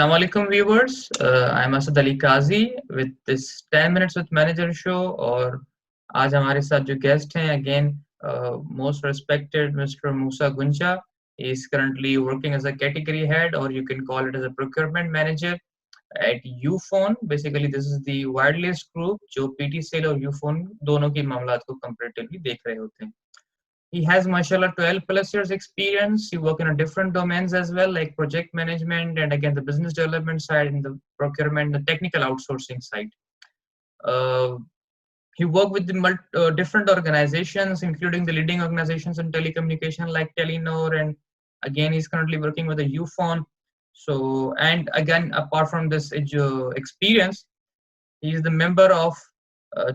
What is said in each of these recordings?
Assalamu alaikum viewers. I'm Asad Ali Kazi with this 10 minutes with manager show और आज हमारे साथ जो guest हैं again most respected Mr. Musa Gunja. He is currently working as a category head or you can call it as a procurement manager at Ufone. Basically this is the wireless group जो PT Sale और Ufone दोनों की मामलात को comparatively देख रहे होते हैं. He has mashallah 12 plus years experience. He work in a different domains as well, like project management and again the business development side and the procurement, the technical outsourcing side. Uh, he worked with the different organizations, including the leading organizations in telecommunication like Telenor, and again he's currently working with the Ufone. So, and again apart from this experience, he is the member of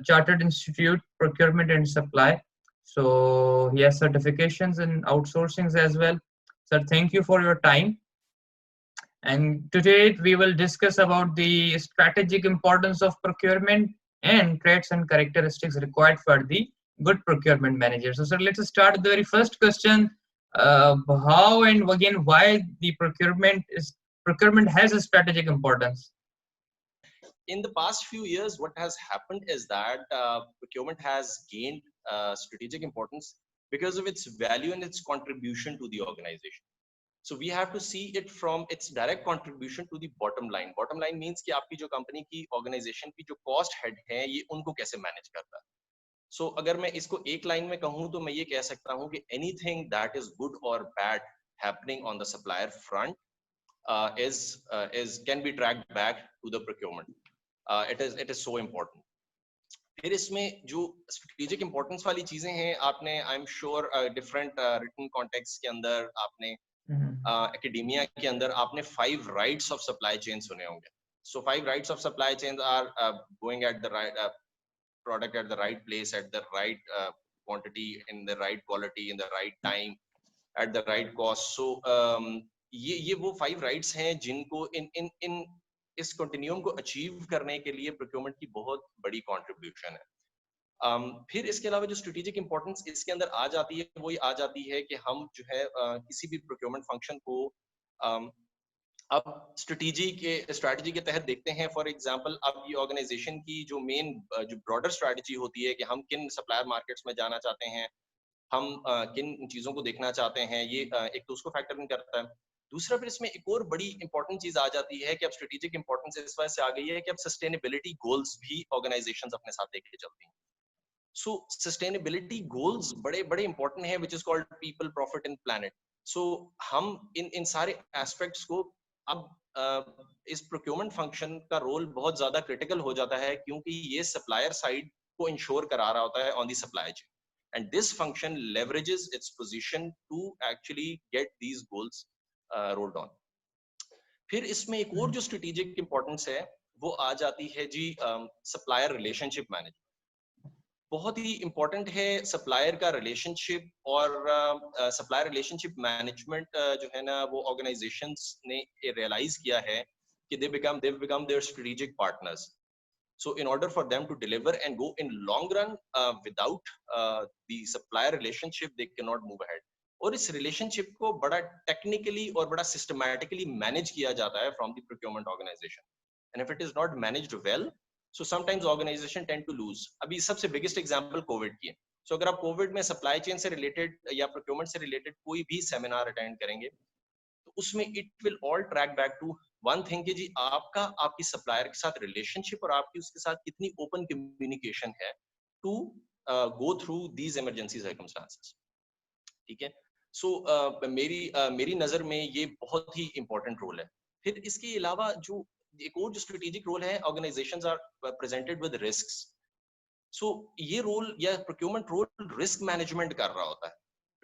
Chartered Institute Procurement and Supply. So he has certifications in outsourcings as well. Sir, thank you for your time. And today we will discuss about the strategic importance of procurement and traits and characteristics required for the good procurement manager. So, sir, let's start with the very first question. How and again why the procurement has a strategic importance? In the past few years, what has happened is that procurement has gained strategic importance because of its value and its contribution to the organization. So we have to see it from its direct contribution to the bottom line. Bottom line means कि आपकी जो company की organization की जो cost head है, ये उनको कैसे manage करता है. So अगर मैं इसको एक line में कहूँ तो मैं ये कह सकता हूँ कि anything that is good or bad happening on the supplier front can be tracked back to the procurement. It is so important. फिर इसमें जो strategic importance वाली चीजें हैं, आपने I'm sure different written context के अंदर आपने academia के अंदर आपने 5 rights of supply chain सुने होंगे. So 5 rights of supply chains are going at the right product at the right place at the right quantity in the right quality in the right time at the right cost. So ये वो 5 rights हैं जिनको इन इस continuum को achieve करने के लिए procurement की बहुत बड़ी contribution है. फिर इसके अलावा जो strategic importance इसके अंदर आ जाती है वो ये आ जाती है कि हम जो है किसी भी procurement function को अब strategy के तहत देखते हैं. For example, अब ये organization की जो main जो broader strategy होती है कि हम किन supplier markets में जाना चाहते हैं, हम किन चीजों को देखना चाहते हैं, ये एक तो उसको factor in करता है. दूसरा फिर इसमें एक और बड़ी इंपॉर्टेंट चीज आ जाती है कि अब स्ट्रेटेजिक इंपॉर्टेंस इस वजह से आ गई है कि अब सस्टेनेबिलिटी गोल्स भी ऑर्गेनाइजेशंस अपने साथ लेके चलती हैं. सो सस्टेनेबिलिटी गोल्स बड़े बड़े इंपॉर्टेंट है, which is called people, profit and planet. So हम इन सारे एस्पेक्ट्स को अब इस प्रोक्योरमेंट फंक्शन का रोल बहुत ज्यादा क्रिटिकल हो जाता है क्योंकि ये सप्लायर साइड को इंश्योर करा रहा होता है on the supply chain. And this function leverages its position to actually get these goals rolled on. फिर इसमें एक और जो strategic importance है वो आ जाती है जी supplier relationship management. बहुत ही important है supplier का relationship और supplier relationship management जो है ना वो organizations ने realize किया है कि they've become their strategic partners. So in order for them to deliver and go in long run without the supplier relationship, they cannot move ahead. और इस relationship को बड़ा technically और बड़ा systematically manage किया जाता है from the procurement organization. And if it is not managed well, so sometimes organization tend to lose. अभी सबसे biggest example COVID की है. So अगर आप COVID में supply chain से related या procurement से related कोई भी seminar attend करेंगे, तो उसमें it will all track back to one thing कि जी आपकी सप्लायर के साथ रिलेशनशिप और आपकी उसके साथ कितनी ओपन कम्युनिकेशन है to go through these emergency circumstances. ठीक है. सो मेरी नजर में ये बहुत ही इंपॉर्टेंट रोल है. फिर इसके अलावा जो एक और जो स्ट्रेटेजिक रोल है, organisations are presented with risks. So ये रोल या प्रोक्योरमेंट रोल रिस्क मैनेजमेंट कर रहा होता है.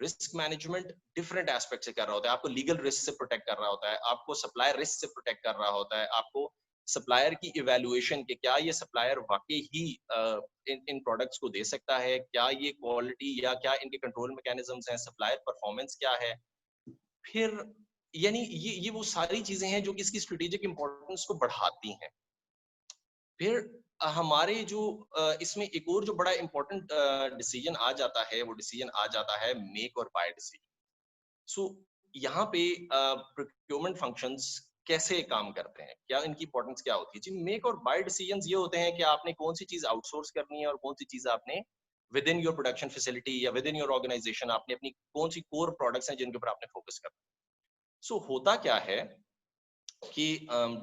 रिस्क मैनेजमेंट डिफरेंट एस्पेक्ट से कर रहा होता है. आपको लीगल रिस्क से प्रोटेक्ट कर रहा होता है, आपको सप्लायर रिस्क से प्रोटेक्ट कर रहा होता है, आपको सप्लायर की इवैल्यूएशन के क्या ये सप्लायर वाकई ही इन प्रोडक्ट्स को दे सकता है, क्या ये क्वालिटी या क्या इनके कंट्रोल मैकेनिज्म्स हैं, सप्लायर परफॉर्मेंस क्या है. फिर यानी ये वो सारी चीजें हैं जो कि इसकी स्ट्रेटेजिक इंपॉर्टेंस को बढ़ाती हैं. फिर हमारे जो इसमें एक और जो बड़ा इंपॉर्टेंट डिसीजन आ जाता है वो डिसीजन आ जाता है मेक और बाय डिसीजन. सो यहाँ पे प्रोक्योरमेंट फंक्शंस कैसे काम करते हैं, क्या इनकी इंपॉर्टेंस क्या होती है जी। मेक और बाय डिसीजंस ये होते हैं कि आपने कौन सी चीज आउटसोर्स करनी है और कौन सी चीज आपने with in your production facility या विद इन योर ऑर्गेनाइजेशन आपने अपनी कौन सी कोर प्रोडक्ट्स हैं जिनके ऊपर आपने फोकस करना है। सो होता क्या है कि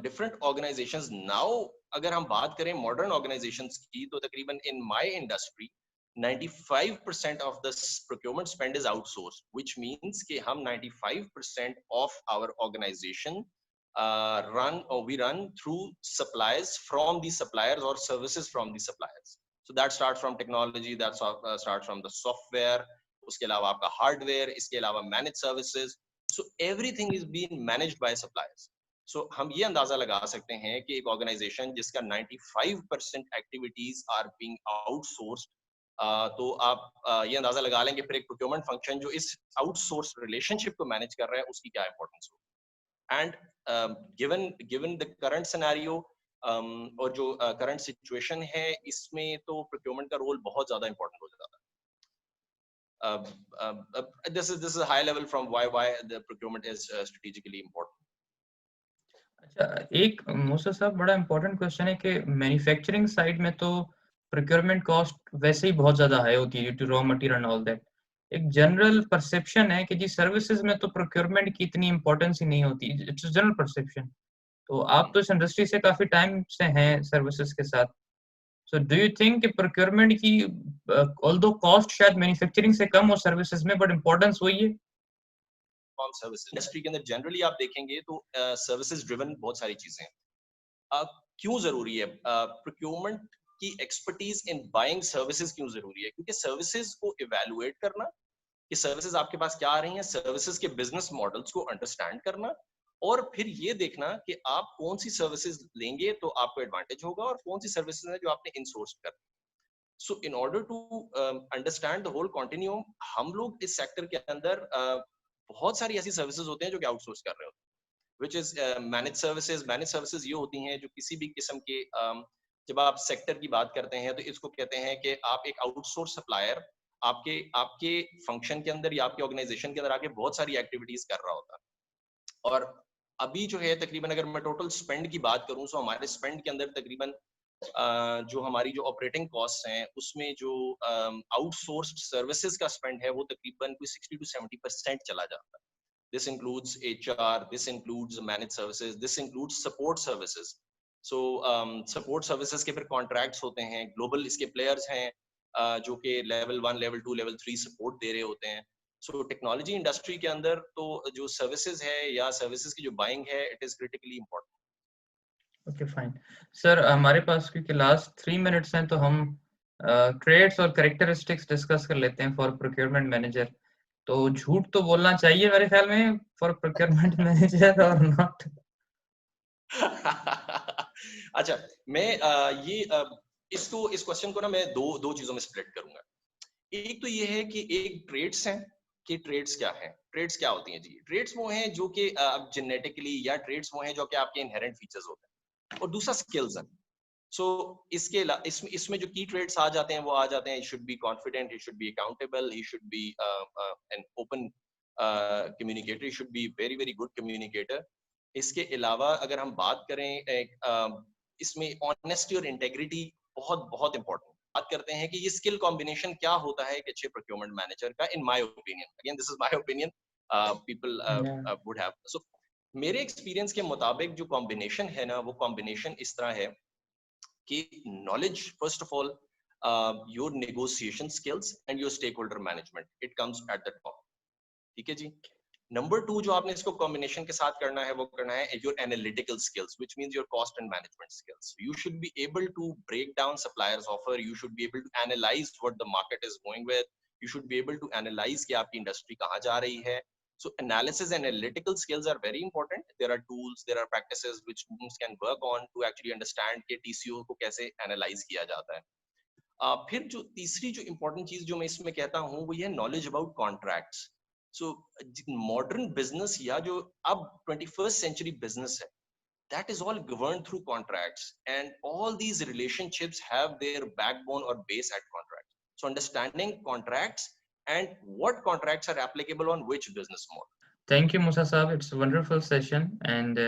डिफरेंट ऑर्गेनाइजेशंस नाउ, अगर हम बात करें मॉडर्न ऑर्गेनाइजेशंस की, तो तकरीबन in my industry 95% of the procurement spend is outsourced, which means कि हम 95% of our organization we run through suppliers from the suppliers or services from the suppliers. So that starts from technology, that starts from the software, उसके अलावा आपका hardware, इसके अलावा managed services. So everything is being managed by suppliers. So हम ये अंदाजा लगा सकते हैं कि एक ऑर्गेनाइजेशन जिसका 95% एक्टिविटीज आर बीइंग आउटसोर्स्ड, तो आप ये अंदाजा लगा लेंगे फिर एक प्रोक्योरमेंट फंक्शन जो इस आउटसोर्स रिलेशनशिप को मैनेज कर रहा है उसकी क्या इंपॉर्टेंस हो। And given the current scenario और जो करंट सिचुएशन है इसमें तो प्रोक्योरमेंट का रोल बहुत ज्यादा इंपॉर्टेंट हो जाता है। This is a high level from why the procurement is strategically important. अच्छा, एक मूसा साहब बड़ा इम्पोर्टेंट क्वेश्चन है कि मैन्युफैक्चरिंग साइड में तो प्रोक्योरमेंट कॉस्ट वैसे ही बहुत ज़्यादा हाई होती है due to raw material and all that. एक जनरल परसेप्शन है कि जी सर्विसेज में तो प्रोक्योरमेंट की इतनी इम्पोर्टेंस ही नहीं होती, इट्स जनरल परसेप्शन। तो आप तो इस इंडस्ट्री से काफ़ी टाइम से हैं सर्विसेज के साथ, सो डू यू थिंक कि प्रोक्योरमेंट की ऑल्दो कॉस्ट शायद मैन्युफैक्चरिंग से कम हो सर्विसेज में, बट इम्पोर्टेंस वही है? सर्विसेज इंडस्ट्री के अंदर जनरली आप देखेंगे तो सर्विसेज ड्रिवन बहुत सारी चीजें हैं। क्यों जरूरी है प्रोक्योरमेंट की एक्सपर्टीज इन बाइंग सर्विसेज, क्यों जरूरी है? क्योंकि सर्विसेज को इवेलुएट करना कि सर्विसेज आपके पास क्या आ रही हैं, सर्विसेज के बिजनेस मॉडल्स को अंडरस्टैंड करना और फिर ये देखना कि आप कौन सी सर्विसेज लेंगे तो आपको एडवांटेज होगा और कौन सी सर्विसेज है जो आपने इंसोर्स करनी। So in order to understand the whole continuum, हम लोग इस सेक्टर के अंदर बहुत सारी ऐसी सर्विसेज होते हैं जो कि आउटसोर्स कर रहे होते हैं, which is manage services. Manage services ये होती हैं जो किसी भी किस्म के जब आप सेक्टर की बात करते हैं तो इसको कहते हैं कि आप एक आउटसोर्स सप्लायर आपके आपके फंक्शन के अंदर या आपके ऑर्गेनाइजेशन के अंदर आके बहुत सारी एक्टिविटीज कर रहा होता है। और अभी जो है तकरीबन अगर मैं टोटल स्पेंड की बात करूं तो हमारे स्पेंड के अंदर तकरीबन जो हमारी जो ऑपरेटिंग कॉस्ट हैं उसमें जो आउटसोर्स्ड सर्विसेज का स्पेंड है वो तकरीबन कोई 60 to 70% चला जाता है। This includes HR, this includes managed services, this includes support services. So support services के फिर contracts होते हैं, global इसके players हैं जो कि level 1, level 2, level 3 support दे रहे होते हैं। So technology industry के अंदर तो जो services है या services की जो buying है, it is critically important. Okay fine sir, हमारे पास क्योंकि लास्ट 3 मिनट्स हैं तो हम ट्रेड्स और कैरेक्टरिस्टिक्स डिस्कस कर लेते हैं फॉर प्रोक्योरमेंट मैनेजर। तो झूठ तो बोलना चाहिए मेरे ख्याल में फॉर प्रोक्योरमेंट मैनेजर और नॉट? अच्छा, मैं इस क्वेश्चन को ना मैं दो चीजों में स्प्लिट करूंगा। एक तो ये है कि एक ट्रेड्स हैं कि ट्रेड्स क्या है, ट्रेड्स क्या होती हैं जी। ट्रेड्स वो हैं जो कि जेनेटिकली या ट्रेड्स वो हैं जो कि आपके इनहेरेंट फीचर्स होते हैं और दूसरा स्किल्स है। सो इसमें जो की ट्रेड्स आ जाते हैं वो आ जाते हैं, he should be confident, he should be accountable, he should be an open communicator, he should be very very good communicator. इसके अलावा अगर हम बात करें इसमें ऑनेस्टी और इंटेग्रिटी बहुत बहुत इंपॉर्टेंट। बात करते हैं कि ये स्किल कॉम्बिनेशन क्या होता है एक अच्छे प्रोक्योरमेंट मैनेजर का, in my opinion, again this is my opinion, people would have. So मेरे एक्सपीरियंस के मुताबिक जो कॉम्बिनेशन है ना वो कॉम्बिनेशन इस तरह है कि knowledge first of all, your negotiation skills and your stakeholder management, it comes at the top। ठीक है जी। नंबर 2 जो आपने इसको कॉम्बिनेशन के साथ करना है वो करना है your analytical skills, which means your cost and management skills। You should be able to break down suppliers offer, you should be able to analyze what the market is going with, you should be able to analyze कि आपकी industry कहाँ जा रही है। So analysis and analytical skills are very important। There are tools, there are practices which teams can work on to actually understand कि TCO को कैसे analyze किया जाता है। फिर जो तीसरी जो important चीज जो मैं इसमें कहता हूँ वो ये है knowledge about contracts। So modern business या जो अब 21st century business है, that is all governed through contracts and all these relationships have their backbone or base at contracts। So understanding contracts and what contracts are applicable on which business model। Thank you Musa साहब, it's wonderful session and